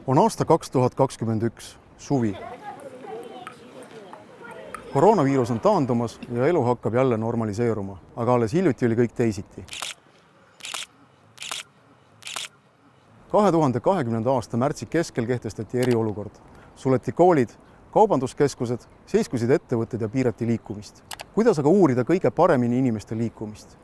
On aasta 2021, suvi. Koroonaviirus on taandumas ja elu hakkab jälle normaliseeruma, aga alles hiljuti oli kõik teisiti. 2020. aasta märtsi keskel kehtestati eriolukord. Suleti koolid, kaubanduskeskused, seiskusid ettevõtted ja piirati liikumist. Kuidas aga uurida kõige paremini inimeste liikumist?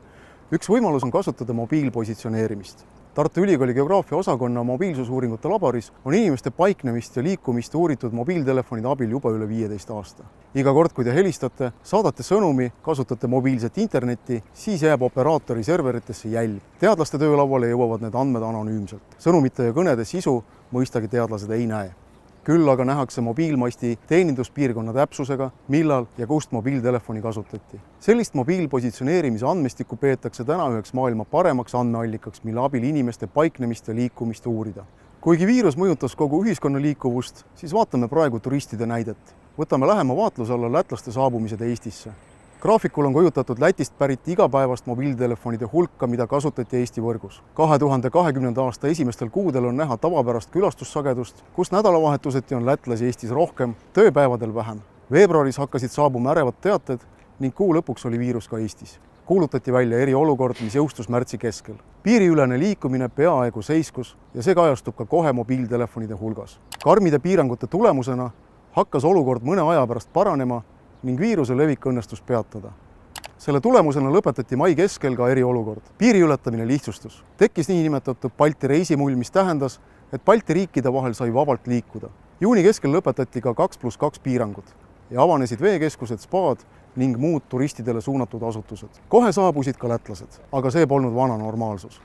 Üks võimalus on kasutada mobiilpositsioneerimist. Tartu Ülikooli geograafia osakonna mobiilsusuuringute laboris on inimeste paiknemist ja liikumist uuritud mobiiltelefonide abil juba üle 15 aasta. Iga kord, kui te helistate, saadate sõnumi, kasutate mobiilset internetti, siis jääb operaatori serveritesse jälg. Teadlaste töölauale jõuavad need andmed anonüümselt. Sõnumite ja kõnede sisu mõistagi teadlased ei näe. Küll aga nähakse mobiilmasti teeninduspiirkonna täpsusega, millal ja kust mobiiltelefoni kasutati. Sellist mobiilpositsioneerimise andmestikku peetakse täna üheks maailma paremaks andmeallikaks, mille abil inimeste paiknemist ja liikumist uurida. Kuigi viirus mõjutas kogu ühiskonna liikuvust, siis vaatame praegu turistide näidet. Võtame lähema vaatluse alla lätlaste saabumised Eestisse. Graafikul on kujutatud Lätist pärit igapäevast mobiiltelefonide hulka, mida kasutati Eesti võrgus. 2020. aasta esimestel kuudel on näha tavapärast külastussagedust, kus nädalavahetuseti on lätlasi Eestis rohkem, tööpäevadel vähem. Veebruaris hakkasid saabuma ärevad teated ning kuu lõpuks oli viirus ka Eestis. Kuulutati välja eriolukord, mis jõustus märtsi keskel. Piiriülene liikumine peaaegu seiskus ja see kajastub ka kohe mobiiltelefonide hulgas. Karmide piirangute tulemusena hakkas olukord mõne aja pärast paranema ning viiruse levik õnnestus peatada. Selle tulemusena lõpetati mai keskel ka eriolukord. Piiriületamine lihtsustus. Tekkis niinimetatud Balti reisimull, mis tähendas, et Balti riikide vahel sai vabalt liikuda. Juuni keskel lõpetati ka 2+2 piirangud ja avanesid veekeskused, spaad ning muud turistidele suunatud asutused. Kohe saabusid ka lätlased, aga see polnud vana normaalsus.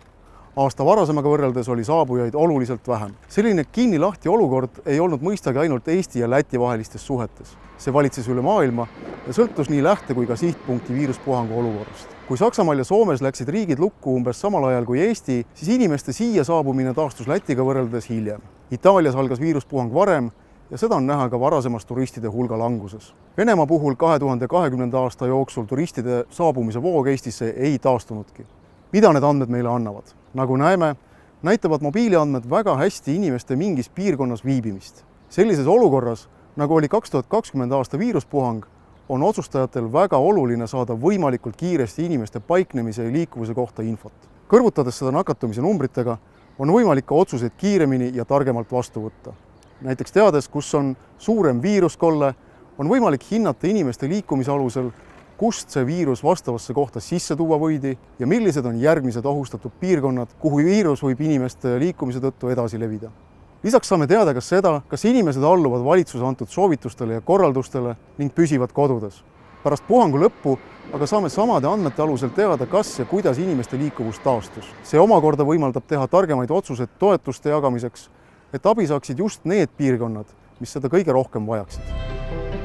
Aasta varasemaga võrreldes oli saabujaid oluliselt vähem. Selline kinni-lahti olukord ei olnud mõistagi ainult Eesti ja Läti vahelistes suhetes. See valitses üle maailma ja sõltus nii lähte- kui ka sihtpunkti viiruspuhangu olukorrast. Kui Saksamaal ja Soomes läksid riigid lukku umbes samal ajal kui Eesti, siis inimeste siia saabumine taastus Lätiga võrreldes hiljem. Itaalias algas viiruspuhang varem ja seda on näha ka varasemas turistide hulga languses. Venemaa puhul 2020. aasta jooksul turistide saabumise voog Eestisse ei taastunudki. Mida need andmed meile annavad? Nagu näeme, näitavad mobiiliandmed väga hästi inimeste mingis piirkonnas viibimist. Sellises olukorras, nagu oli 2020. aasta viiruspuhang, on otsustajatel väga oluline saada võimalikult kiiresti inimeste paiknemise ja liikuvuse kohta infot. Kõrvutades seda nakatumise numbritega, on võimalik ka otsuseid kiiremini ja targemalt vastu võtta. Näiteks teades, kus on suurem viiruskolle, on võimalik hinnata inimeste liikumise alusel, kust see viirus vastavasse kohta sisse tuua võidi ja millised on järgmised ohustatud piirkonnad, kuhu viirus võib inimeste liikumise tõttu edasi levida. Lisaks saame teada ka seda, kas inimesed alluvad valitsuse antud soovitustele ja korraldustele ning püsivad kodudes. Pärast puhangu lõppu aga saame samade andmete alusel teada, kas ja kuidas inimeste liikuvus taastus. See omakorda võimaldab teha targemaid otsuseid toetuste jagamiseks, et abi saaksid just need piirkonnad, mis seda kõige rohkem vajaksid.